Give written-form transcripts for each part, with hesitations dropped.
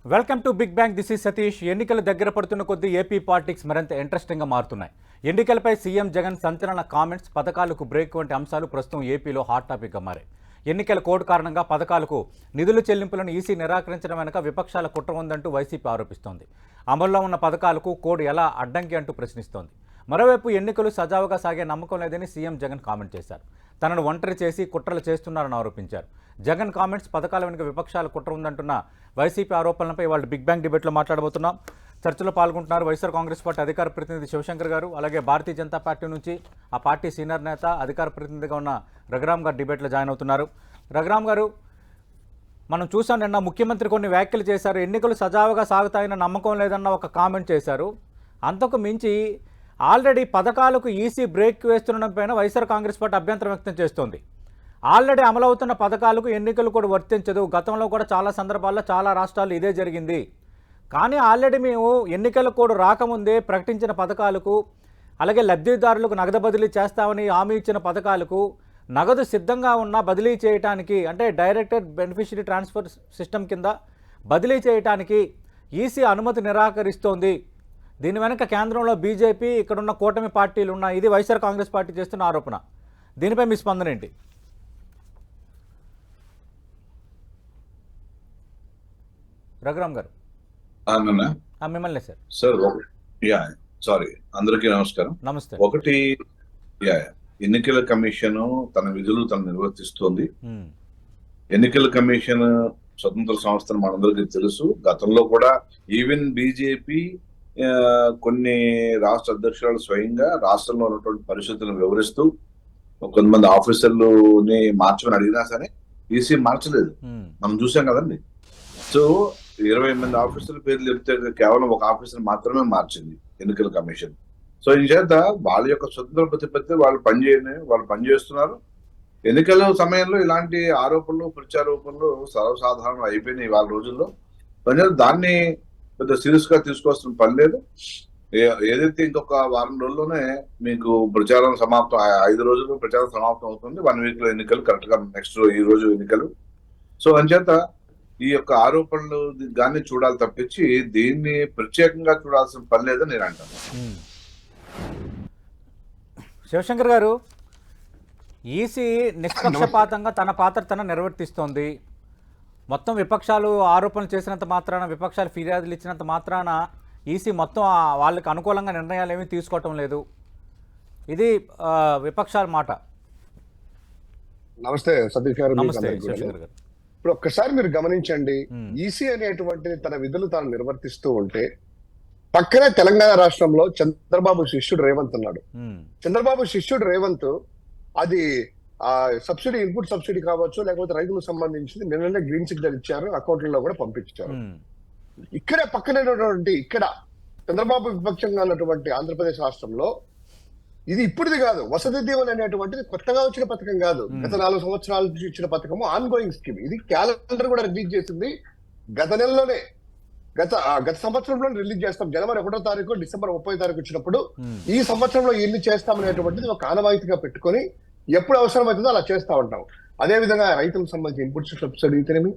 Welcome to big bang. This is Satish. ఎన్నికలు దగ్గర పడుతున్న కొద్దీ ఏపీ పాలిటిక్స్ మరింత ఇంట్రెస్టింగ్గా మారుతున్నాయి. ఎన్నికలపై సీఎం జగన్ సంచలన కామెంట్స్, పథకాలకు బ్రేక్ వంటి అంశాలు ప్రస్తుతం ఏపీలో హాట్ టాపిక్గా మారాయి. ఎన్నికల కోడ్ కారణంగా పథకాలకు నిధుల చెల్లింపులను ఈసీ నిరాకరించడం వెనుక విపక్షాల కుట్ర ఉందంటూ వైసీపీ ఆరోపిస్తోంది. అమల్లో ఉన్న పథకాలకు కోడ్ ఎలా అడ్డంకి అంటూ ప్రశ్నిస్తోంది. మరోవైపు ఎన్నికలు సజావుగా సాగే నమ్మకం లేదని సీఎం జగన్ కామెంట్ చేశారు. తనను ఒంటరి చేసి కుట్రలు చేస్తున్నారని ఆరోపించారు. జగన్ కామెంట్స్, పథకాల వెనుక విపక్షాల కుట్ర ఉందంటున్న వైసీపీ ఆరోపణలపై వాళ్ళు బిగ్ బ్యాంగ్ డిబేట్లో మాట్లాడబోతున్నాం. చర్చలో పాల్గొంటున్నారు వైఎస్ఆర్ కాంగ్రెస్ పార్టీ అధికార ప్రతినిధి శివశంకర్ గారు, అలాగే భారతీయ జనతా పార్టీ నుంచి ఆ పార్టీ సీనియర్ నేత, అధికార ప్రతినిధిగా ఉన్న రఘురామ్ గారు డిబేట్లో జాయిన్ అవుతున్నారు. రఘురామ్ గారు, మనం చూసాం నిన్న ముఖ్యమంత్రి కొన్ని వ్యాఖ్యలు చేశారు. ఎన్నికలు సజావుగా సాగుతాయన్న నమ్మకం లేదన్న ఒక కామెంట్ చేశారు. అంతకు మించి ఆల్రెడీ పథకాలకు ఈసీ బ్రేక్ వేస్తుండడం పైన వైఎస్ఆర్ కాంగ్రెస్ పార్టీ అభ్యంతరం వ్యక్తం చేస్తోంది. ఆల్రెడీ అమలవుతున్న పథకాలకు ఎన్నికలు కూడా వర్తించదు. గతంలో కూడా చాలా సందర్భాల్లో చాలా రాష్ట్రాల్లో ఇదే జరిగింది. కానీ ఆల్రెడీ మేము ఎన్నికల కోడ్ రాకముందే ప్రకటించిన పథకాలకు, అలాగే లబ్ధిదారులకు నగదు బదిలీ చేస్తామని హామీ ఇచ్చిన పథకాలకు నగదు సిద్ధంగా ఉన్న బదిలీ చేయడానికి, అంటే డైరెక్టెడ్ బెనిఫిషరీ ట్రాన్స్ఫర్ సిస్టమ్ కింద బదిలీ చేయడానికి ఈసీ అనుమతి నిరాకరిస్తోంది. దీని వెనక కేంద్రంలో బీజేపీ, ఇక్కడున్న కూటమి పార్టీలు ఉన్నాయి. ఇది వైఎస్ఆర్ కాంగ్రెస్ పార్టీ చేస్తున్న ఆరోపణ. దీనిపై మీ స్పందన ఏంటి? రఘురామ్ గారు. మిమ్మల్ని సార్. సారీ, అందరికీ నమస్కారం. నమస్తే. ఒకటి, ఎన్నికల కమిషన్ తన విధులు తను నిర్వర్తిస్తోంది. ఎన్నికల కమిషన్ స్వతంత్ర సంస్థ మనందరికీ తెలుసు. గతంలో కూడా ఈవెన్ బీజేపీ కొన్ని రాష్ట్ర అధ్యక్షురాలు స్వయంగా రాష్ట్రంలో ఉన్నటువంటి పరిస్థితులను వివరిస్తూ కొంతమంది ఆఫీసర్లని మార్చమని అడిగినా సరే ఈసీ మార్చలేదు. మనం చూసాం కదండి. సో 20 మంది ఆఫీసర్ల పేర్లు చెప్తే కేవలం ఒక ఆఫీసర్ మాత్రమే మార్చింది ఎన్నికల కమిషన్. సో ఈ చేత వాళ్ళ యొక్క స్వతంత్ర ప్రతిపత్తి వాళ్ళు పనిచేస్తున్నారు. ఎన్నికల సమయంలో ఇలాంటి ఆరోపణలు, ప్రత్యారోపణలు సర్వసాధారణం అయిపోయినాయి వాళ్ళ రోజుల్లో. దాన్ని పెద్ద సీరియస్ గా తీసుకోవాల్సిన పని లేదు. ఏదైతే ఇంకొక వారం రోజుల్లోనే మీకు ప్రచారం సమాప్తం, 5 రోజుల్లో ప్రచారం సమాప్తం అవుతుంది. 1 వీక్ లో ఎన్నికలు, కరెక్ట్ గా నెక్స్ట్ ఈ రోజు ఎన్నికలు. సో అంచేత ఈ యొక్క ఆరోపణలు దాన్ని చూడాలి తప్పించి దీన్ని ప్రత్యేకంగా చూడాల్సిన పని లేదని నేను అంటాను. శివశంకర్ గారు, ఈసీ నిష్పక్షపాతంగా తన పాత్ర తన నిర్వర్తిస్తోంది. మొత్తం విపక్షాలు ఆరోపణలు చేసినంత మాత్రాన, విపక్షాలు ఫిర్యాదులు ఇచ్చినంత మాత్రాన ఈసీ మొత్తం వాళ్ళకి అనుకూలంగా నిర్ణయాలు ఏమీ తీసుకోవటం లేదు. ఇది విపక్షాల మాట. నమస్తే సతీష్ గారు. నమస్తే శివశంకర్ గారు. ఇప్పుడు ఒక్కసారి మీరు గమనించండి, ఈసీ అనేటువంటిది తన విధులు తాను నిర్వర్తిస్తూ ఉంటే పక్కనే తెలంగాణ రాష్ట్రంలో చంద్రబాబు శిష్యుడు రేవంత్ ఉన్నాడు. చంద్రబాబు శిష్యుడు రేవంత్ అది సబ్సిడీ, ఇన్పుట్ సబ్సిడీ కావచ్చు, లేకపోతే రైతులకు సంబంధించింది నిన్ననే గ్రీన్ సిగ్నల్ ఇచ్చారు, అకౌంట్లలో కూడా పంపించారు. ఇక్కడే పక్కనటువంటి ఇక్కడ చంద్రబాబు విపక్షంగా ఉన్నటువంటి ఆంధ్రప్రదేశ్ రాష్ట్రంలో ఇది ఇప్పుడుది కాదు, వసతి దీవెన అనేటువంటిది కొత్తగా వచ్చిన పథకం కాదు. గత 4 సంవత్సరాల నుంచి ఇచ్చిన పథకము, ఆన్ గోయింగ్ స్కీమ్. ఇది క్యాలెండర్ కూడా రిలీజ్ చేసింది గత నెలలోనే. గత సంవత్సరంలో రిలీజ్ చేస్తాం. జనవరి 1వ తారీఖు, డిసెంబర్ 30వ తారీఖు వచ్చినప్పుడు ఈ సంవత్సరంలో ఇల్లు చేస్తామనేటువంటిది ఒక ఆనవాయితీగా పెట్టుకొని ఎప్పుడు అవసరమవుతుందో అలా చేస్తా ఉంటాం. అదే విధంగా రైతులకు సంబంధించి ఇన్పుట్ సబ్సిడీ అయితేనేమి,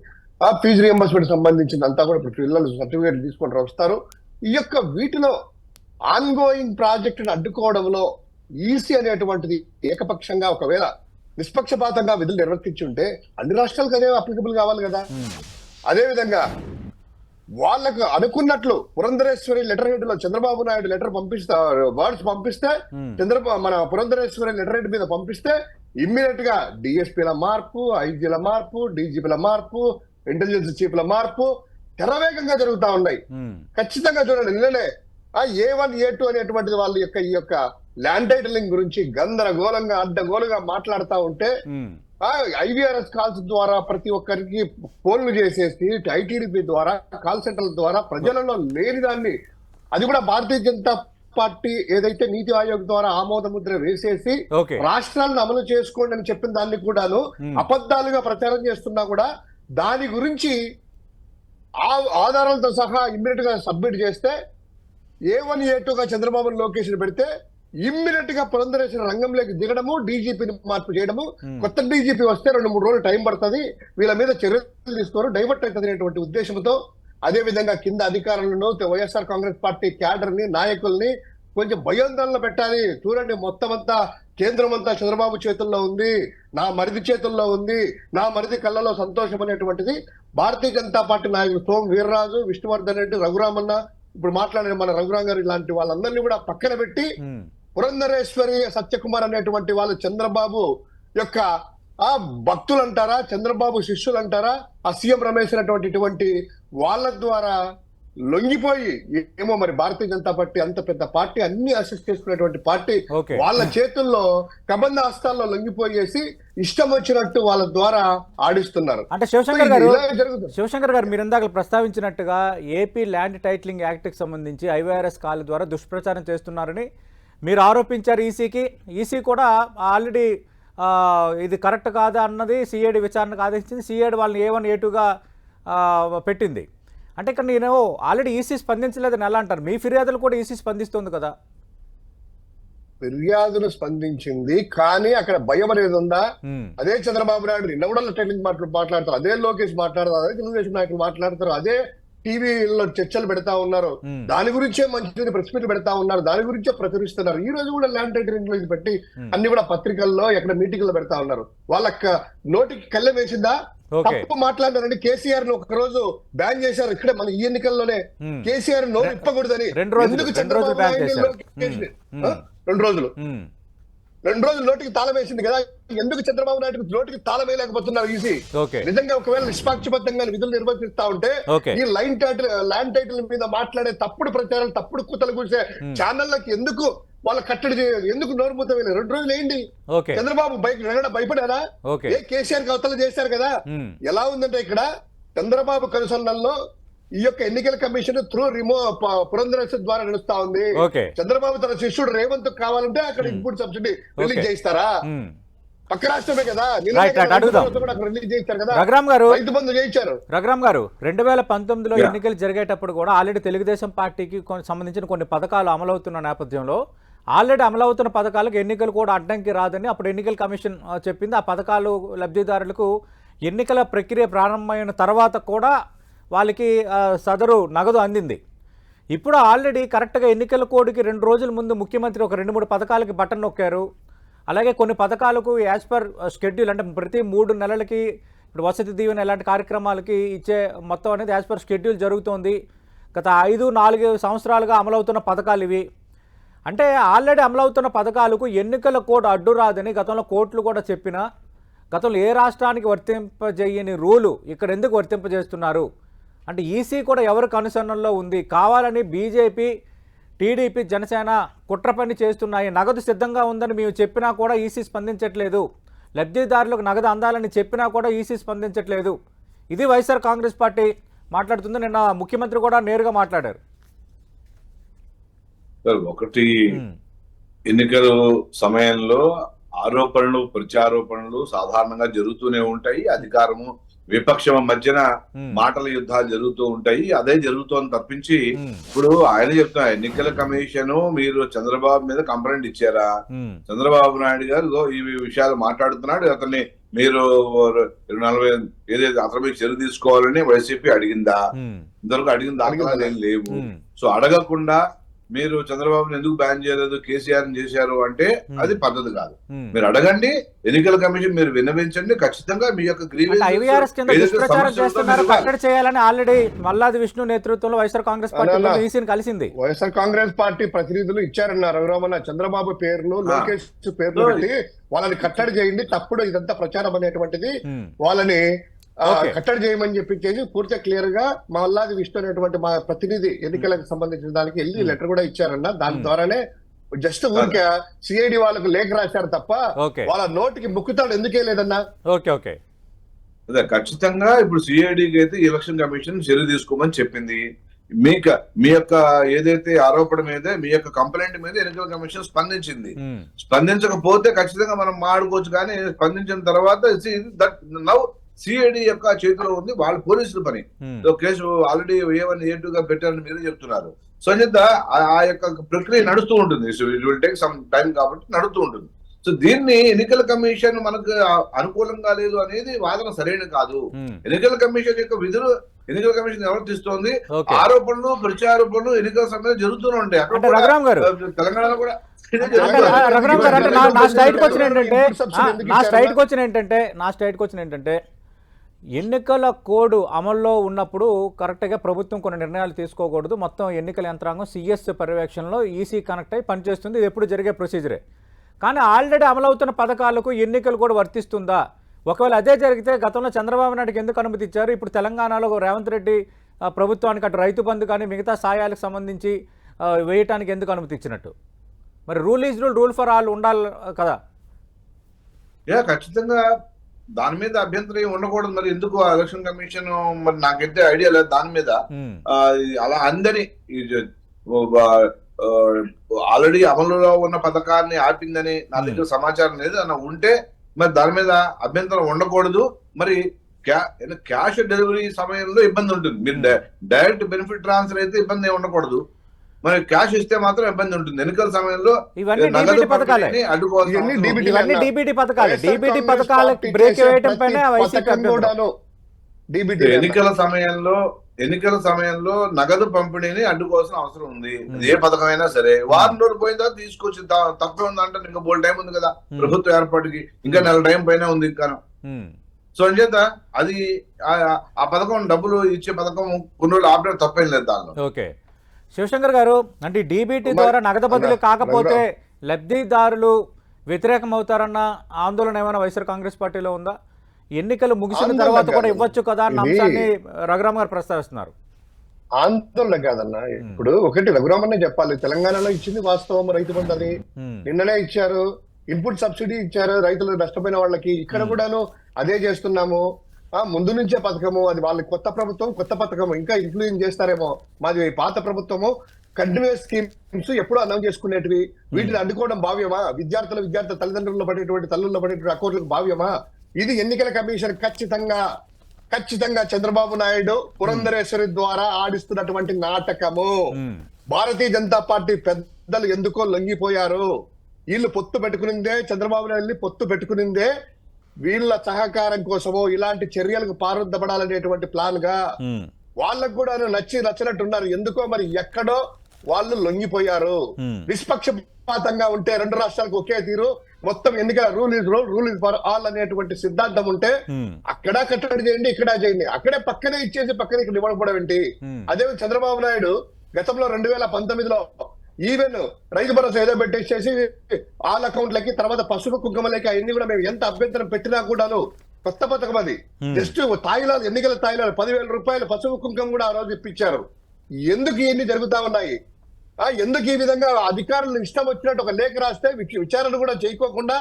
ఫీజు రియంబర్స్మెంట్ సంబంధించిన అంతా కూడా ఇప్పుడు పిల్లలు సర్టిఫికేట్ తీసుకుంటూ వస్తారు. ఈ యొక్క వీటిలో ఆన్ గోయింగ్ ప్రాజెక్టును అడ్డుకోవడంలో ఈసీ అనేటువంటిది ఏకపక్షంగా ఒకవేళ నిష్పక్షపాతంగా విధులు నిర్వర్తించి ఉంటే అన్ని రాష్ట్రాలకు అదే అప్లికబుల్ కావాలి కదా. అదే విధంగా వాళ్ళకు అనుకున్నట్లు పురంధరేశ్వరి లెటర్ హెడ్ లో చంద్రబాబు నాయుడు లెటర్ వర్డ్స్ పంపిస్తే, మన పురంధరేశ్వరి లెటర్ హెడ్ మీద పంపిస్తే ఇమ్మీడియట్ గా డిఎస్పీల మార్పు, ఐజీల మార్పు, డీజీపీల మార్పు, ఇంటెలిజెన్స్ చీఫ్ల మార్పు తెరవేగంగా జరుగుతా ఉన్నాయి. ఖచ్చితంగా చూడండి, నిన్ననే A1, A2 అనేటువంటిది వాళ్ళ యొక్క ఈ యొక్క ల్యాండ్ టైటిలింగ్ గురించి గందరగోళంగా అడ్డగోలుగా మాట్లాడుతూ ఉంటే IVRS కాల్స్ ద్వారా ప్రతి ఒక్కరికి ఫోన్లు చేసేసి ఐటీడీపీ ద్వారా, కాల్ సెంటర్ల ద్వారా ప్రజలలో లేని దాన్ని, అది కూడా భారతీయ జనతా పార్టీ ఏదైతే నీతి ఆయోగ్ ద్వారా ఆమోద ముద్ర వేసేసి రాష్ట్రాలను అమలు చేసుకోండి అని చెప్పిన దాన్ని కూడాను అబద్ధాలుగా ప్రచారం చేస్తున్నా కూడా దాని గురించి ఆధారాలతో సహా ఇమ్మీడియట్ గా సబ్మిట్ చేస్తే A1, A2గా చంద్రబాబు లోకేష్ పెడితే ఇమ్మీడియట్ గా పురంధరేశ్వర రంగంలోకి దిగడము, డీజీపీని మార్పు చేయడము. కొత్త డీజీపీ వస్తే 2-3 రోజులు టైం పడుతుంది, వీళ్ళ మీద చర్యలు తీసుకోరు, డైవర్ట్ అవుతుంది అనేటువంటి ఉద్దేశంతో అదే విధంగా కింద అధికారులను వైఎస్ఆర్ కాంగ్రెస్ పార్టీ క్యాడర్ ని నాయకుల్ని కొంచెం భయోందనలో పెట్టాలి. చూడండి, మొత్తం అంతా కేంద్రం అంతా చంద్రబాబు చేతుల్లో ఉంది, నా మరిది చేతుల్లో ఉంది, నా మరిది కళ్ళలో సంతోషం అనేటువంటిది భారతీయ జనతా పార్టీ నాయకులు సోము వీర్రాజు, విష్ణువర్ధన్ రెడ్డి, రఘురామన్న, ఇప్పుడు మాట్లాడిన మన రఘురాం గారు, ఇలాంటి వాళ్ళందరినీ కూడా పక్కన పెట్టి పురంధరేశ్వరి, సత్యకుమార్ అనేటువంటి వాళ్ళు చంద్రబాబు యొక్క ఆ భక్తులు అంటారా, చంద్రబాబు శిష్యులు అంటారా, ఆ సీఎం రమేష్ అనేటువంటి వాళ్ళ ద్వారా లొంగిపోయి, ఏమో మరి భారతీయ జనతా పార్టీ అంత పెద్ద పార్టీ, అన్ని అసిస్ట్ చేసుకునేటువంటి పార్టీ, వాళ్ళ చేతుల్లో కబంధ హస్తాల్లో లొంగిపోయేసి ఇష్టం వచ్చినట్టు వాళ్ళ ద్వారా ఆడిస్తున్నారు. అంటే శివశంకర్ గారు మీరు ఇందాక ప్రస్తావించినట్టుగా ఏపీ ల్యాండ్ టైటిలింగ్ యాక్ట్ కి సంబంధించి ఐవీఆర్ఎస్ కాల్ ద్వారా దుష్ప్రచారం చేస్తున్నారని మీరు ఆరోపించారు ఈసీకి. ఈసీ కూడా ఆల్రెడీ ఇది కరెక్ట్ కాదా అన్నది సిఐడి విచారణకు ఆదేశించింది. సిఐడి వాళ్ళని A1 A2గా పెట్టింది. అంటే ఇక్కడ నేను ఆల్రెడీ ఈసీ స్పందించలేదని ఎలా అంటారు? మీ ఫిర్యాదులు కూడా ఈసీ స్పందిస్తుంది కదా? ఫిర్యాదులు స్పందించింది, కానీ అక్కడ భయం అనేది ఉందా? అదే చంద్రబాబు నాయుడు నిన్న కూడా టెక్నిక్ మాట్లాడతారు, అదే లోకేష్ మాట్లాడతారు, అదే తెలుగుదేశం నాయకులు మాట్లాడతారు, అదే టీవీలో చర్చలు పెడతా ఉన్నారు, దాని గురించే మంచి ప్రెస్ మీట్లు పెడతా ఉన్నారు, దాని గురించే ప్రచురిస్తున్నారు. ఈ రోజు కూడా ల్యాండ్ టైటిలింగ్ పెట్టి అన్ని కూడా పత్రికల్లో ఎక్కడ మీటింగ్లో పెడతా ఉన్నారు. వాళ్ళ నోటికి కళ్ళెం వేసిందా? తప్పు మాట్లాడారండి. కేసీఆర్ ను ఒక రోజు బ్యాన్ చేశారు ఇక్కడే మన ఈ ఎన్నికల్లోనే. కేసీఆర్ నోరు ఇప్పకూడదని ఎందుకు చంద్రబాబు రెండు రోజులు నోటికి తాళం వేసింది కదా, ఎందుకు చంద్రబాబు నాయుడు నోటికి తాళం వేయలేకపోతున్నారు ఈసీ? నిజంగా ఒకవేళ నిష్పాక్షపాతంగా విధులు నిర్వర్తిస్తా ఉంటే ఈ ల్యాండ్ టైటిల్ మీద మాట్లాడే తప్పుడు ప్రచారాలు, తప్పుడు కూతలు కూర్చే ఛానళ్ళకి ఎందుకు వాళ్ళ కట్టడి చేయాలి? ఎందుకు నోరు మూత వేయలేదు? 2 రోజులు ఏంటి? చంద్రబాబు భయపడారా? ఏ కేసీఆర్ అవతల చేశారు కదా. ఎలా ఉందంటే ఇక్కడ చంద్రబాబు కనుసన్నల్లో ఈ యొక్క ఎన్నికల కమిషన్ త్రూ పురంధరేశ్వరి ద్వారా నడుస్తా ఉంది. చంద్రబాబు తన శిష్యుడు రేవంత్ కావాలంటే అక్కడ ఇన్పుట్ సబ్సిడీ రిలీజ్ చేస్తారా? పక్క రాష్ట్రమే కదా, రిలీజ్ చేస్తారు కదా. రఘురామ్ గారు, రైతు బంధు చేయించారు. రఘురామ్ గారు, 2019లో ఎన్నికలు జరిగేటప్పుడు కూడా ఆల్రెడీ తెలుగుదేశం పార్టీకి సంబంధించిన కొన్ని పథకాలు అమలవుతున్న నేపథ్యంలో ఆల్రెడీ అమలవుతున్న పథకాలకు ఎన్నికలు కూడా అడ్డంకి రాదని అప్పుడు ఎన్నికల కమిషన్ చెప్పింది. ఆ పథకాలు లబ్ధిదారులకు ఎన్నికల ప్రక్రియ ప్రారంభమైన తర్వాత కూడా వాళ్ళకి సదరు నగదు అందింది. ఇప్పుడు ఆల్రెడీ కరెక్ట్గా ఎన్నికల కోడ్కి 2 రోజుల ముందు ముఖ్యమంత్రి ఒక 2-3 పథకాలకి బటన్ నొక్కారు. అలాగే కొన్ని పథకాలకు యాజ్ పర్ షెడ్యూల్, అంటే ప్రతి 3 నెలలకి ఇప్పుడు వసతి దీవెన ఇలాంటి కార్యక్రమాలకి ఇచ్చే మొత్తం అనేది యాజ్ పర్ షెడ్యూల్ జరుగుతోంది. గత 5-4 సంవత్సరాలుగా అమలవుతున్న పథకాలు ఇవి. అంటే ఆల్రెడీ అమలవుతున్న పథకాలకు ఎన్నికల కోడ్ అడ్డు రాదని గతంలో కోర్టులు కూడా చెప్పినా గతంలో ఏ రాష్ట్రానికి వర్తింపజేయని రూలు ఇక్కడ ఎందుకు వర్తింపజేస్తున్నారు? అంటే ఈసీ కూడా ఎవరి కనుసన్నల్లో ఉంది? కావాలని బీజేపీ, టీడీపీ, జనసేన కుట్ర పని చేస్తున్నాయి. నగదు సిద్ధంగా ఉందని మేము చెప్పినా కూడా ఈసీ స్పందించట్లేదు. లబ్ధిదారులకు నగదు అందాలని చెప్పినా కూడా ఈసీ స్పందించట్లేదు. ఇది వైఎస్ఆర్ కాంగ్రెస్ పార్టీ మాట్లాడుతుంది. నిన్న ముఖ్యమంత్రి కూడా నేరుగా మాట్లాడారు. ఒకటి, ఎన్నికల సమయంలో ఆరోపణలు, ప్రత్యారోపణలు సాధారణంగా జరుగుతూనే ఉంటాయి. అధికారము విపక్షం మధ్యన మాటల యుద్ధాలు జరుగుతూ ఉంటాయి. అదే జరుగుతోంది తప్పించి ఇప్పుడు ఆయన చెప్తున్నా ఎన్నికల కమిషన్ మీరు చంద్రబాబు మీద కంప్లైంట్ ఇచ్చారా? చంద్రబాబు నాయుడు గారు ఈ విషయాలు మాట్లాడుతున్నాడు, అతన్ని మీరు 40 ఏదైతే అతని మీద చర్య తీసుకోవాలని వైసీపీ అడిగిందా? ఇంతవరకు అడిగిన దాఖలాలు ఏం లేవు. సో అడగకుండా మీరు చంద్రబాబుని ఎందుకు బ్యాన్ చేయలేదు, కేసీఆర్ చేశారు అంటే అది పద్ధతి కాదు. మీరు అడగండి, ఎన్నికల కమిషన్ మీరు విన్నవించండి, ఖచ్చితంగా మీ యొక్క చేయాలని ఆల్రెడీ మల్లాది విష్ణు నేతృత్వంలో వైఎస్ఆర్ కాంగ్రెస్ పార్టీ కలిసింది. వైఎస్ఆర్ కాంగ్రెస్ పార్టీ ప్రతినిధులు ఇచ్చారన్నారు రఘురామన్న, చంద్రబాబు పేర్లు, లోకేష్ పేర్లు పెట్టి వాళ్ళని కట్టడి చేయండి, తప్పుడు ఇదంతా ప్రచారం అనేటువంటిది వాళ్ళని కట్టడి చేయమని చెప్పించేసి పూర్తిగా క్లియర్ గా మల్లాది విష్ణు అనేటువంటి మా ప్రతినిధి ఎన్నికలకు సంబంధించిన దానికి వెళ్ళి లెటర్ కూడా ఇచ్చారన్న. దాని ద్వారానే జస్ట్ ఊరికే సిఐడి వాళ్ళకు లేఖ రాశారు తప్ప వాళ్ళ నోటికి ముక్కుతాడు ఎందుకే లేదన్నా. అదే ఖచ్చితంగా ఇప్పుడు సిఐడికి అయితే ఎలక్షన్ కమిషన్ చర్య తీసుకోమని చెప్పింది. మీ యొక్క ఏదైతే ఆరోపణ మీద, మీ యొక్క కంప్లైంట్ మీద ఎన్నికల కమిషన్ స్పందించింది. స్పందించకపోతే ఖచ్చితంగా మనం మాడుకోవచ్చు, కానీ స్పందించిన తర్వాత నౌ సిఐడి యొక్క చేతిలో ఉంది, వాళ్ళ పోలీసుల పని. కేసు ఆల్రెడీ A1 A2గా పెట్టారని మీరే చెప్తున్నారు. సో ఆ యొక్క ప్రక్రియ నడుస్తూ ఉంటుంది. It will take some time కాబట్టి నడుస్తూ ఉంటుంది. సో దీన్ని ఎన్నికల కమిషన్ మనకు అనుకూలంగా లేదు అనేది వాదన సరైన కాదు. ఎన్నికల కమిషన్ యొక్క విధులు ఎన్నికల కమిషన్ నిర్వర్తిస్తోంది. ఆరోపణలు ప్రత్యారోపణలు ఎన్నికల సమయంలో జరుగుతూనే ఉంటాయి. అక్కడ తెలంగాణలో కూడా నా స్ట్రైట్కి వచ్చిన ఏంటంటే ఎన్నికల కోడ్ అమల్లో ఉన్నప్పుడు కరెక్ట్గా ప్రభుత్వం కొన్ని నిర్ణయాలు తీసుకోకూడదు. మొత్తం ఎన్నికల యంత్రాంగం సిఎస్ పర్యవేక్షణలో ఈసీ కనెక్ట్ అయి పనిచేస్తుంది. ఇది ఎప్పుడు జరిగే ప్రొసీజరే. కానీ ఆల్రెడీ అమలవుతున్న పథకాలకు ఎన్నికలు కూడా వర్తిస్తుందా? ఒకవేళ అదే జరిగితే గతంలో చంద్రబాబు నాయుడుకి ఎందుకు అనుమతి ఇచ్చారు? ఇప్పుడు తెలంగాణలో రేవంత్ రెడ్డి ప్రభుత్వానికి అటు రైతు బంధు కానీ మిగతా సాయాలకు సంబంధించి వేయటానికి ఎందుకు అనుమతి ఇచ్చినట్టు? మరి rule is rule, rule for all ఉండాలి కదా? ఖచ్చితంగా దాని మీద అభ్యంతరం ఉండకూడదు. మరి ఎందుకు ఎలక్షన్ కమిషన్ మరి నాకైతే ఐడియా లేదు దాని మీద. అలా అందరి ఆల్రెడీ అమలులో ఉన్న పథకాన్ని ఆపిందని నా దగ్గర సమాచారం లేదు. అన్న ఉంటే మరి దాని మీద అభ్యంతరం ఉండకూడదు. మరి క్యాష్ డెలివరీ సమయంలో ఇబ్బంది ఉంటుంది. మీరు డైరెక్ట్ బెనిఫిట్ ట్రాన్స్ఫర్ అయితే ఇబ్బంది ఏమి ఉండకూడదు. మరి క్యాష్ ఇస్తే మాత్రం ఇబ్బంది ఉంటుంది. ఎన్నికల సమయంలో ఎన్నికల సమయంలో నగదు పంపిణీని అడ్డుకోవాల్సిన అవసరం ఉంది. ఏ పథకమైనా సరే వారం రోజులు పోయిన తర్వాత తీసుకొచ్చి తప్పే ఉందంటే ఇంకా బోల్ టైం ఉంది కదా ప్రభుత్వ ఏర్పాటుకి. ఇంకా నెల టైం పైన ఉంది ఇంకా. సో అంచేత అది ఆ పథకం డబ్బులు ఇచ్చే పథకం కొన్ని రోజులు ఆపడం తప్పేం లేదు దానిలో. ఓకే శివశంకర్ గారు, అంటే డీబీటీ ద్వారా నగదు బదిలీ కాకపోతే లబ్ధిదారులు వ్యతిరేకం అవుతారన్న ఆందోళన ఏమైనా వైఎస్ఆర్ కాంగ్రెస్ పార్టీలో ఉందా? ఎన్నికలు ముగిసిన తర్వాత కూడా ఇవ్వచ్చు కదా అన్న అంశాన్ని రఘురామ్ గారు ప్రస్తావిస్తున్నారు. ఆందోళన కాదన్న. ఇప్పుడు ఒకటి రఘురామన్నే చెప్పాలి, తెలంగాణలో ఇచ్చింది వాస్తవం రైతు బంధు అని. నిన్ననే ఇచ్చారు, ఇన్పుట్ సబ్సిడీ ఇచ్చారు రైతులు నష్టపోయిన వాళ్ళకి. ఇక్కడ కూడాను అదే చేస్తున్నాము. ముందు నుంచే పథకము, అది వాళ్ళకి కొత్త ప్రభుత్వం కొత్త పథకం ఇంకా ఇన్ఫ్లూయెన్స్ చేస్తారేమో. మాది పాత ప్రభుత్వము కంటిన్యూస్ స్కీమ్స్ ఎప్పుడూ అనౌన్స్ చేసుకునేటివి. వీటిని అడ్డుకోవడం భావ్యమా? విద్యార్థుల తల్లిదండ్రుల్లో పడేటువంటి తల్లుల్లో పడేటువంటి అకౌంట్లకు భావ్యమా? ఇది ఎన్నికల కమిషన్ ఖచ్చితంగా చంద్రబాబు నాయుడు పురంధరేశ్వరి ద్వారా ఆడిస్తున్నటువంటి నాటకము. భారతీయ జనతా పార్టీ పెద్దలు ఎందుకో లొంగిపోయారు. వీళ్ళు పొత్తు పెట్టుకునిందే, చంద్రబాబు నాయుడు పొత్తు పెట్టుకునిందే వీళ్ళ సహకారం కోసమో ఇలాంటి చర్యలకు పారొద్దబడాలనేటువంటి ప్లాన్ గా. వాళ్ళకు కూడా నచ్చినట్టున్నారు. ఎందుకో మరి ఎక్కడో వాళ్ళు లొంగిపోయారు. నిష్పక్షపాతంగా ఉంటే రెండు రాష్ట్రాలకు ఒకే తీరు, మొత్తం ఎన్నికల రూల్ ఇస్ ఫర్ ఆల్ అనేటువంటి సిద్ధాంతం ఉంటే అక్కడ కట్టడి చేయండి, ఇక్కడ చేయండి. అక్కడే పక్కనే ఇచ్చేసి పక్కనే ఇక్కడ ఇవ్వకపోవడం ఏంటి? అదే చంద్రబాబు నాయుడు గతంలో 2019లో ఈవెన్ రైతు భరోసా ఏదో పెట్టేసేసి ఆల్ అకౌంట్లకి, తర్వాత పసుపు కుంకుమలకి అవన్నీ కూడా మేము ఎంత అభ్యంతరం పెట్టినా కూడాను కొత్త పథకం అది. జస్ట్ తాయిలాలు, ఎన్నికల తాయిలాలు 10,000 రూపాయలు పసుపు కుంకుమ కూడా ఆ రోజు ఇప్పించారు. ఎందుకు ఇవన్నీ జరుగుతా ఉన్నాయి? ఎందుకు ఈ విధంగా అధికారులు ఇష్టం వచ్చినట్టు ఒక లేఖ రాస్తే విచారణ కూడా చేయకోకుండా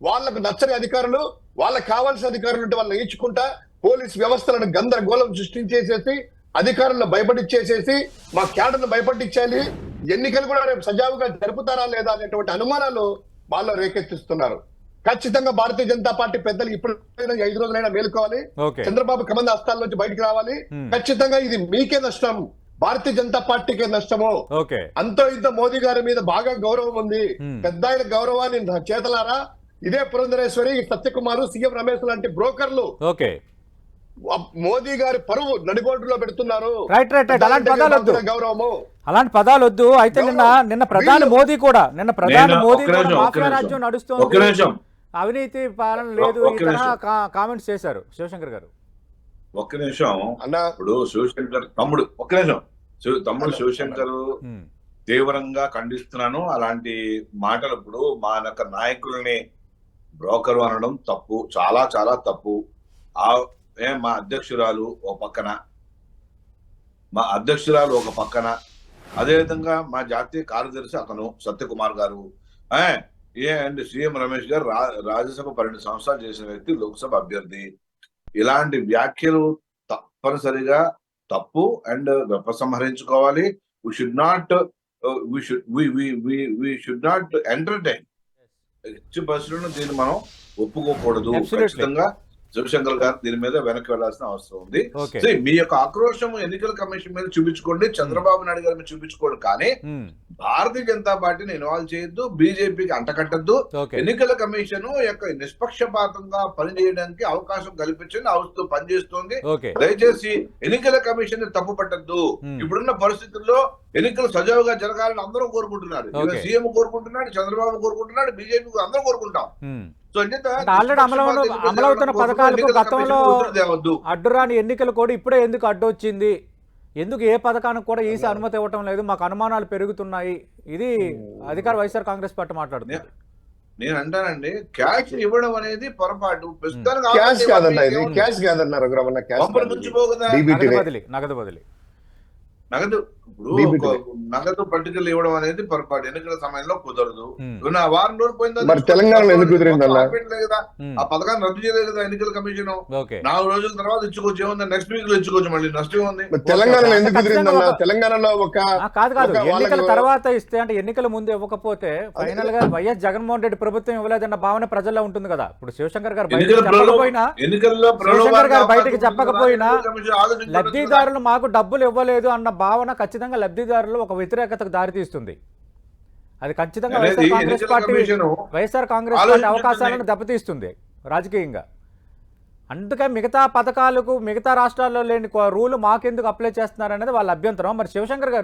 వాళ్ళకు నచ్చని అధికారులు, వాళ్ళకి కావాల్సిన అధికారులు ఉంటే వాళ్ళని నేర్చుకుంటా పోలీస్ వ్యవస్థలను గందరగోళం సృష్టించేసేసి అధికారులను భయపడిచ్చేసేసి మా క్యాడర్ను భయపట్టించాలి, ఎన్నికలు కూడా రేపు సజావుగా జరుపుతారా లేదా అనేటువంటి అనుమానాలు వాళ్ళు రేకెత్తిస్తున్నారు. ఖచ్చితంగా భారతీయ జనతా పార్టీ పెద్దలు ఇప్పుడు 5 రోజులైనా మేలుకోవాలి. చంద్రబాబు కమంద హస్తాల నుంచి బయటకు రావాలి. ఖచ్చితంగా ఇది మీకే నష్టం, భారతీయ జనతా పార్టీకే నష్టము. అంతో ఇంత మోదీ గారి మీద బాగా గౌరవం ఉంది. పెద్ద ఆయన గౌరవాన్ని చేతలారా ఇదే పురంధరేశ్వరి, సత్యకుమారు, సీఎం రమేష్ లాంటి బ్రోకర్లు మోదీ గారి పరువు నడిబోర్డులో పెడుతున్నారు. గౌరవము అలాంటి పదాలు వద్దు. అయితే నిన్న ప్రధాని మోదీ కూడా మాఫియా రాజ్యం నడుస్తుంది, అవినీతి పాలన లేదు, కామెంట్స్ చేశారు శివశంకర్ గారు. ఒక్క నిమిషం అన్న. ఇప్పుడు శివశంకర్ తమ్ముడు శివశంకర్ తీవ్రంగా ఖండిస్తున్నాను అలాంటి మాటలు. ఇప్పుడు మా నాయకుల్ని బ్రోకరు అనడం తప్పు, చాలా చాలా తప్పు. మా అధ్యక్షురాలు ఒక పక్కన, అదేవిధంగా మా జాతీయ కార్యదర్శి అతను సత్యకుమార్ గారు, అండ్ సీఎం రమేష్ గారు రాజ్యసభ 12 సంవత్సరాలు చేసిన వ్యక్తి, లోక్సభ అభ్యర్థి. ఇలాంటి వ్యాఖ్యలు తప్పనిసరిగా తప్పు and ఉపసంహరించుకోవాలి. we should not entertain. దీన్ని మనం ఒప్పుకోకూడదు. ఖచ్చితంగా శివశంకర్ గారు దీని మీద వెనక్కి వెళ్లాల్సిన అవసరం ఉంది. ఓకే. మీ యొక్క ఆక్రోశం ఎన్నికల కమిషన్ మీద చూపించుకోండి, చంద్రబాబు నాయుడు గారి మీద చూపించుకోండి, కానీ భారతీయ జనతా పార్టీని ఇన్వాల్వ్ చేయొద్దు, బీజేపీకి అంటకట్టద్దు. ఓకే. ఎన్నికల కమిషన్ యొక్క నిష్పక్షపాతంగా పనిచేయడానికి అవకాశం కల్పించండి, అవసరం పనిచేస్తోంది. ఓకే. దయచేసి ఎన్నికల కమిషన్ తప్పు పట్టద్దు. ఇప్పుడున్న పరిస్థితుల్లో ఎన్నికలు సజావుగా జరగాలని అందరూ కోరుకుంటున్నారు. ఓకే. సీఎం కోరుకుంటున్నాడు, చంద్రబాబు కోరుకుంటున్నాడు, బీజేపీ అందరూ కోరుకుంటాం. సో ఆల్రెడీ అమలవుతున్న పథకాలకు గతంలో అడ్డురాని ఎన్నికలు కూడా ఇప్పుడే ఎందుకు అడ్డు వచ్చింది, ఎందుకు ఏ పథకానికి కూడా ఈసీ అనుమతి ఇవ్వటం లేదు, మాకు అనుమానాలు పెరుగుతున్నాయి, ఇది అధికార వైఎస్ఆర్ కాంగ్రెస్ పార్టీ మాట్లాడుతుంది. నేను అంటానండి, క్యాష్ ఇవ్వడం అనేది పొరపాటు. క్యాష్ కాదన్నా, ఇది క్యాష్ కాదన్నా రఘురామన్న, నగదు బదిలీ నగదు. ఇప్పుడు నగదు పట్టికలు ఇవ్వడం అనేది పొరపాటు, ఎన్నికల సమయంలో కుదరదు. వారం రోజులు పోయిందా మరి తెలంగాణలో ఎందుకు కుదిరిందన్నా? కదా ఆ పథకాన్ని రద్దు చేయలేదు కదా ఎన్నికల కమిషన్. 4 రోజుల తర్వాత ఇచ్చుకోవచ్చు, ఏముంది నెక్స్ట్ వీక్ లో ఇచ్చుకోవచ్చు, మళ్ళీ నష్టం ఉంది. తెలంగాణలో ఎందుకు కుదిరిందన్నా? తెలంగాణలో కాదు ఎన్నికల తర్వాత ఇస్తే, అంటే ఎన్నికల ముందు ఇవ్వకపోతే ఫైనల్ గా వైఎస్ జగన్మోహన్ రెడ్డి ప్రభుత్వం ఇవ్వలేదన్న భావన ప్రజల్లో ఉంటుంది కదా. ఇప్పుడు శివశంకర్ గారు బయటకు చెప్పకపోయినా లబ్ధిదారులు మాకు డబ్బులు ఇవ్వలేదు అన్న భావన ఖచ్చితంగా లబ్ధిదారులు ఒక వ్యతిరేకతకు దారితీస్తుంది. అది ఖచ్చితంగా వైఎస్ఆర్ కాంగ్రెస్ పార్టీ అవకాశాలను దెబ్బతీస్తుంది రాజకీయంగా. అందుకే మిగతా పథకాలకు మిగతా రాష్ట్రాల్లో లేని రూలు మాకెందుకు అప్లై చేస్తున్నారు అనేది వాళ్ళ అభ్యంతరం. మరి శివశంకర్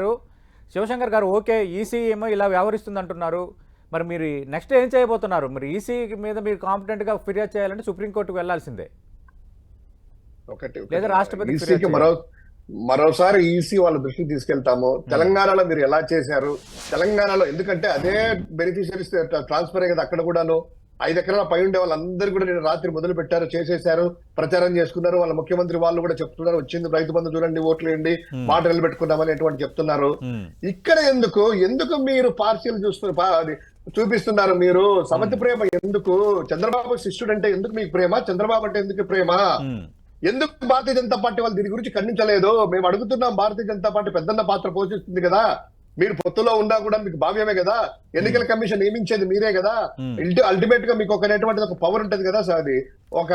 గారు ఓకే, ఈసీ ఏమో ఇలా వ్యవహరిస్తుంది అంటున్నారు, మరి మీరు నెక్స్ట్ ఏం చేయబోతున్నారు? మరి ఈసీ మీద మీరు కాంపిటెంట్గా ఫిర్యాదు చేయాలంటే సుప్రీంకోర్టుకు వెళ్లాల్సిందే, లేదా రాష్ట్రపతి. మరోసారి ఈసీ వాళ్ళ దృష్టికి తీసుకెళ్తాము. తెలంగాణలో మీరు ఎలా చేశారు, తెలంగాణలో ఎందుకంటే అదే బెనిఫిషరీస్ ట్రాన్స్ఫర్ కదా, అక్కడ కూడాను 5 ఎకరాల పై ఉండే వాళ్ళందరూ కూడా నేను రాత్రి మొదలు పెట్టారు, చేసేశారు, ప్రచారం చేసుకున్నారు. వాళ్ళ ముఖ్యమంత్రి వాళ్ళు కూడా చెప్తున్నారు, వచ్చింది రైతు బంధు చూడండి, ఓట్లు వేయండి, మాట నిలబెట్టుకున్నామని ఎటువంటి చెప్తున్నారు. ఇక్కడ ఎందుకు మీరు పార్షియల్ చూపిస్తున్నారు? మీరు సమతి ప్రేమ ఎందుకు? చంద్రబాబు శిష్యుడు అంటే ఎందుకు మీకు ప్రేమ? చంద్రబాబు అంటే ఎందుకు ప్రేమ? ఎందుకు భారతీయ జనతా పార్టీ వాళ్ళు దీని గురించి ఖండించలేదు? మేము అడుగుతున్నాం, భారతీయ జనతా పార్టీ పెద్దన్న పాత్ర పోషిస్తుంది కదా, మీరు పొత్తులో ఉన్నా కూడా మీకు భావ్యమే కదా, ఎన్నికల కమిషన్ నియమించేది మీరే కదా, అల్టిమేట్ గా మీకు ఒక పవర్ ఉంటుంది కదా. అది ఒక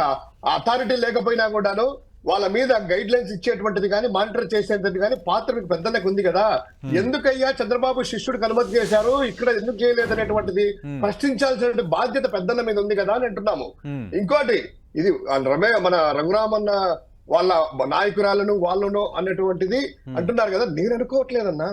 అథారిటీ లేకపోయినా కూడాను వాళ్ళ మీద గైడ్ లైన్స్ ఇచ్చేటువంటిది కానీ మానిటర్ చేసేది కానీ పాత్ర మీకు పెద్దలకు ఉంది కదా. ఎందుకయ్యా చంద్రబాబు శిష్యుడికి అనుమతి చేశారు, ఇక్కడ ఎందుకు చేయలేదు అనేటువంటిది ప్రశ్నించాల్సిన బాధ్యత పెద్దల మీద ఉంది కదా అని అంటున్నాము. ఇంకోటి, ఇది మన రఘురామన్న వాళ్ళ నాయకురాలను వాళ్ళను అన్నటువంటిది అంటున్నారు కదా, నేను అనుకోవట్లేదన్నా.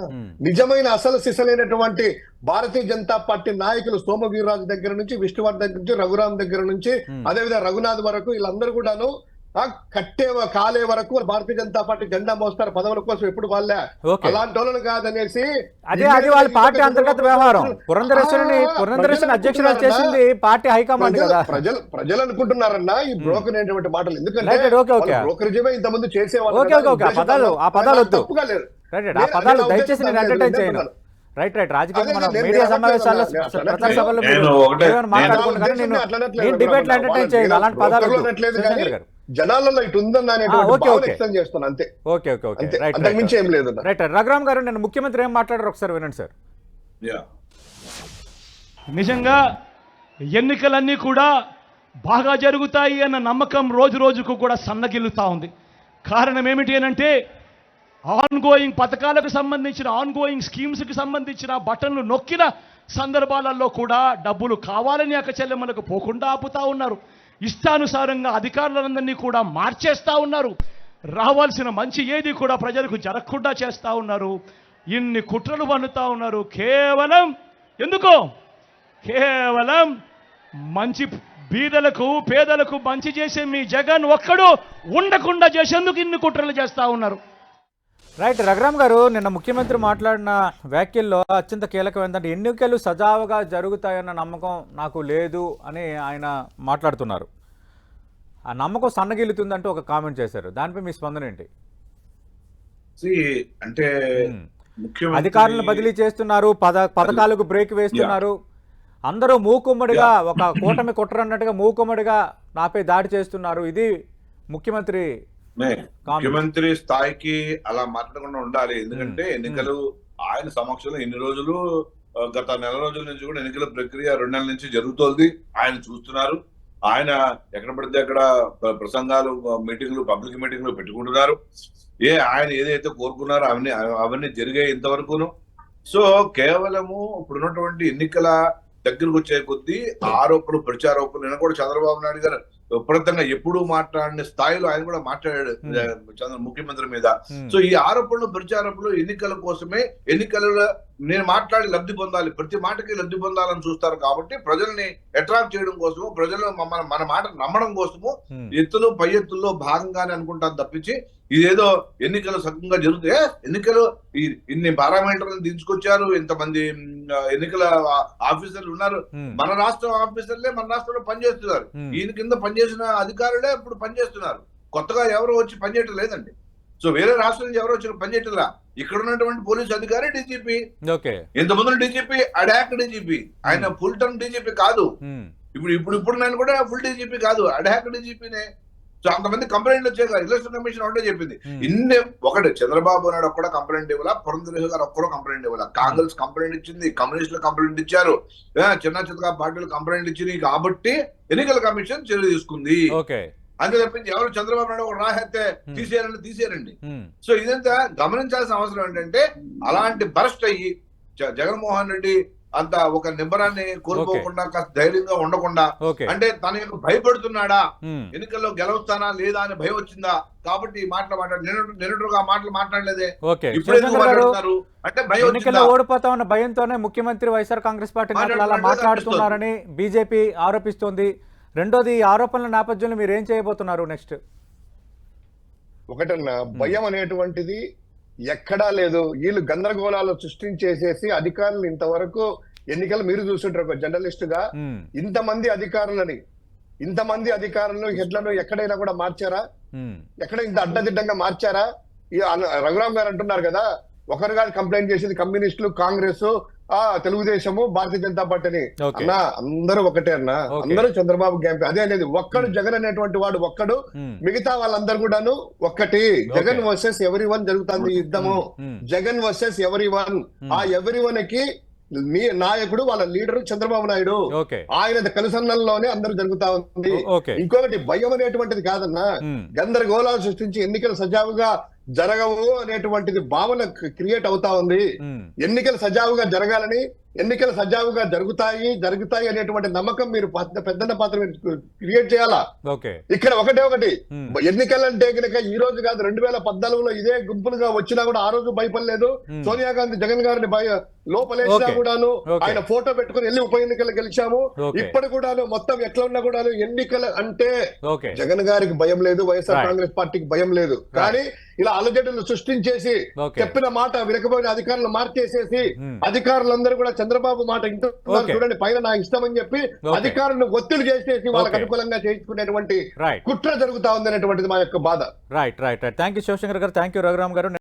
నిజమైన అసలు సిసలైనటువంటి భారతీయ జనతా పార్టీ నాయకులు సోమ వీర్రాజు దగ్గర నుంచి, విష్ణువర్ధన్ దగ్గర నుంచి, రఘురామ్ దగ్గర నుంచి, అదేవిధంగా రఘునాథ్ వరకు వీళ్ళందరూ కూడాను కాలే వరకు భారతీయ జనతా పార్టీ జెండా మోస్తారు, పదవుల కోసం ఎప్పుడు వాళ్ళే అలాంటి వాళ్ళని కాదనేసి అది వాళ్ళ పార్టీ అంతర్గత వ్యవహారం. పురంధరేశ్వరిని అధ్యక్షురాలు చేసింది పార్టీ హైకమాండ్ కదా. ప్రజలు అనుకుంటున్నారన్నా ఈ బ్రోకర్ అనేటువంటి మాటలు, ఎందుకంటే బ్రోకరేజమే ఇంతకుముందు చేసేవాళ్ళు. ఆ పదాలు వద్దు, ఆ పదాలు దయచేసి నేను ఎంటర్టైన్ చేయను. రైట్ రాజకీయ మన మీడియా సమావేశాల్లో ప్రచార సభల్లో మాట్లాడుకుంటున్నాను, నేను డిబేట్లు ఎంటర్టైన్ చేయను, అలాంటి పదాలు గారు. జనాలలో ఇటు ఉందన్న ఎక్స్ప్లెయిన్ చేస్తాను అంతే. ఓకే అంతకుమించి ఏం లేదు. రైట్ రఘురామ్ గారు, నేను ముఖ్యమంత్రి ఏం మాట్లాడారు ఒకసారి వినండి సార్. నిజంగా ఎన్నికలన్నీ కూడా బాగా జరుగుతాయి అన్న నమ్మకం రోజు రోజుకు కూడా సన్నగిల్లుతా ఉంది. కారణం ఏమిటి అనంటే ఆన్గోయింగ్ పథకాలకు సంబంధించిన, ఆన్గోయింగ్ స్కీమ్స్కి సంబంధించిన బటన్లు నొక్కిన సందర్భాలలో కూడా డబ్బులు కావాలని అక్క చెల్లెమ్మలకు పోకుండా ఆపుతా ఉన్నారు. ఇష్టానుసారంగా అధికారులందరినీ కూడా మార్చేస్తా ఉన్నారు. రావాల్సిన మంచి ఏది కూడా ప్రజలకు జరగకుండా చేస్తా ఉన్నారు. ఇన్ని కుట్రలు పన్నుతా ఉన్నారు. కేవలం ఎందుకో, కేవలం మంచి బీదలకు పేదలకు మంచి చేసే మీ జగన్ ఒక్కడు ఉండకుండా చేసేందుకు ఇన్ని కుట్రలు చేస్తా ఉన్నారు. రైట్ రఘురామ్ గారు, నిన్న ముఖ్యమంత్రి మాట్లాడిన వ్యాఖ్యల్లో అత్యంత కీలకం ఏంటంటే ఎన్నికలు సజావుగా జరుగుతాయన్న నమ్మకం నాకు లేదు అని ఆయన మాట్లాడుతున్నారు. ఆ నమ్మకం సన్నగిల్లుతుందంటూ ఒక కామెంట్ చేశారు, దానిపై మీ స్పందన ఏంటి? అంటే అధికారులను బదిలీ చేస్తున్నారు, పథకాలకు బ్రేక్ వేస్తున్నారు, అందరూ మూకుమ్మడిగా ఒక కూటమి కుట్రన్నట్టుగా మూకుమ్మడిగా నాపై దాడి చేస్తున్నారు. ఇది ముఖ్యమంత్రి స్థాయికి అలా మాట్లాడకుండా ఉండాలి. ఎందుకంటే ఎన్నికలు ఆయన సమక్షంలో ఇన్ని రోజులు, గత నెల రోజుల నుంచి కూడా ఎన్నికల ప్రక్రియ 2 నెలల నుంచి జరుగుతోంది, ఆయన చూస్తున్నారు. ఆయన ఎక్కడ పడితే అక్కడ ప్రసంగాలు, మీటింగ్లు, పబ్లిక్ మీటింగ్లు పెట్టుకుంటున్నారు. ఆయన ఏదైతే కోరుకున్నారో అవన్నీ జరిగాయి ఇంతవరకును. సో కేవలము ఇప్పుడున్నటువంటి ఎన్నికల దగ్గరకు వచ్చే కొద్దీ ఆరోపణలు, ప్రచారోపణలు, నేను కూడా చంద్రబాబు నాయుడు గారు విపరీతంగా ఎప్పుడూ మాట్లాడిన స్థాయిలో ఆయన కూడా మాట్లాడాడు ముఖ్యమంత్రి మీద. సో ఈ ఆరోపణలు, ప్రచారోపణలు ఎన్నికల కోసమే, ఎన్నికలలో నేను మాట్లాడి లబ్ధి పొందాలి, ప్రతి మాటకి లబ్ధి పొందాలని చూస్తారు కాబట్టి ప్రజల్ని అట్రాక్ట్ చేయడం కోసము, ప్రజలు మన మాట నమ్మడం కోసము ఎత్తులు పై ఎత్తుల్లో భాగంగానే అనుకుంటాను తప్పించి ఇదేదో ఎన్నికలు సగంగా జరుగుతాయి. ఎన్నికలు ఇన్ని పారామీటర్లను తీసుకొచ్చారు, ఇంతమంది ఎన్నికల ఆఫీసర్లు ఉన్నారు. మన రాష్ట్రం ఆఫీసర్లే మన రాష్ట్రంలో పనిచేస్తున్నారు. ఈయన కింద పనిచేసిన అధికారులే ఇప్పుడు పనిచేస్తున్నారు. కొత్తగా ఎవరో వచ్చి పనిచేయటం లేదండి. సో వేరే రాష్ట్రం నుంచి ఎవరో వచ్చి పనిచేయటంలా. ఇక్కడ ఉన్నటువంటి పోలీస్ అధికారి డీజీపీ, ఇంతమంది డీజీపీ, అడాక్ డీజీపీ. ఆయన ఫుల్ టర్మ్ డీజీపీ కాదు. ఇప్పుడు నేను కూడా ఫుల్ డీజీపీ కాదు, అడాక్ డీజీపీనే. సో అంతమంది కంప్లైంట్లు వచ్చాయి కదా. ఎలక్షన్ కమిషన్ ఒకటే చెప్పింది. ఒకటి చంద్రబాబు నాయుడు ఒక్కడ కంప్లైంట్ ఇవ్వాలా, పురంధరేశ్వర గారు ఒక్కరో కంప్లైంట్ ఇవ్వాలా. కాంగ్రెస్ కంప్లైంట్ ఇచ్చింది, కమ్యూనిస్టులు కంప్లైంట్ ఇచ్చారు, చిన్న చిన్నగా పార్టీలు కంప్లైంట్ ఇచ్చినాయి. కాబట్టి ఎన్నికల కమిషన్ చర్య తీసుకుంది. అంతే తప్పించి ఎవరు చంద్రబాబు నాయుడు ఒక రాహెత్తే తీసేయారండి. సో ఇదంతా గమనించాల్సిన అవసరం ఏంటంటే, అలాంటి బరస్ట్ అయ్యి జగన్మోహన్ రెడ్డి అంత ఒక నిబ్బరాన్ని కోల్పోకుండా, కాస్త ధైర్యంగా ఉండకుండా, అంటే తన యొక్క భయపడుతున్నాడా, ఎన్నికల్లో గెలవస్తానా లేదా అని భయం వచ్చిందా కాబట్టి ఈ మాటలు నిన్నట్టుగా మాటలు మాట్లాడలేదే. అంటే భయం ఎన్నికల్లో ఓడిపోతా ఉన్న భయంతోనే ముఖ్యమంత్రి వైఎస్ఆర్ కాంగ్రెస్ పార్టీ నేతలు అలా మాట్లాడుతున్నారని బీజేపీ ఆరోపిస్తోంది. రెండోది, ఈ ఆరోపణల నేపథ్యంలో మీరు ఏం చేయబోతున్నారు నెక్స్ట్? ఒకటన్నా, భయం అనేటువంటిది ఎక్కడా లేదు. వీళ్ళు గందరగోళాలు సృష్టించేసేసి అధికారులు ఇంతవరకు ఎన్నికలు మీరు చూస్తుంటారు ఒక జర్నలిస్ట్ గా, ఇంతమంది అధికారులను హెడ్లను ఎక్కడైనా కూడా మార్చారా? ఎక్కడ ఇంత అడ్డదిడ్డంగా మార్చారా? రఘురామ్ గారు అంటున్నారు కదా, ఒకరు కాదు కంప్లైంట్ చేసేది కమ్యూనిస్టులు, కాంగ్రెస్, తెలుగుదేశము, భారతీయ జనతా పార్టీని. అన్నా అందరూ ఒకటే అన్నా, అందరూ చంద్రబాబు క్యాంప్. అదే అనేది ఒక్కడు జగన్ అనేటువంటి వాడు ఒక్కడు, మిగతా వాళ్ళందరూ కూడాను ఒక్కటి. జగన్ వర్సెస్ ఎవరీ వన్ జరుగుతుంది యుద్ధము. Jagan versus every one. ఆ ఎవరీ వన్ కి నాయకుడు వాళ్ళ లీడర్ చంద్రబాబు నాయుడు. ఆయన కనుసన్నల్లోనే అందరూ జరుగుతా ఉంది. ఇంకొకటి, భయం అనేటువంటిది కాదన్నా, గందరగోళాలు సృష్టించి ఎన్నికలు సజావుగా జరగవు అనేటువంటిది భావన క్రియేట్ అవుతా ఉంది. ఎన్నికలు సజావుగా జరగాలని, ఎన్నికలు సజావుగా జరుగుతాయి అనేటువంటి నమ్మకం మీరు పెద్దన్న పాత్ర క్రియేట్ చేయాలా. ఇక్కడ ఒకటి, ఎన్నికలంటే కనుక ఈ రోజు కాదు, 2014లో ఇదే గుంపులుగా వచ్చినా కూడా ఆ రోజు భయపడలేదు. సోనియా గాంధీ జగన్ గారిని లోపలేసినా కూడాను ఆయన ఫోటో పెట్టుకుని వెళ్ళి ఉప ఎన్నికలు గెలిచాము. ఇప్పుడు కూడాను మొత్తం ఎట్లా ఉన్నా కూడాను ఎన్నికలు అంటే జగన్ గారికి భయం లేదు, వైఎస్ఆర్ కాంగ్రెస్ పార్టీకి భయం లేదు. కానీ ఇలా అలజడులు సృష్టించేసి చెప్పిన మాట వినకపోయిన అధికారులు మార్చేసేసి అధికారులందరూ కూడా చంద్రబాబు మాట ఇంటున్నారు చూడండి, పైన నా ఇష్టం అని చెప్పి అధికారులను ఒత్తిడి చేసేసి వాళ్ళకి అనుకూలంగా చేయించుకునేటువంటి కుట్ర జరుగుతా ఉంది అనేటువంటిది మా యొక్క బాధ. రైట్. థ్యాంక్ యూ శివశంకర్ గారు, థ్యాంక్ యూ రఘురామ్ గారు.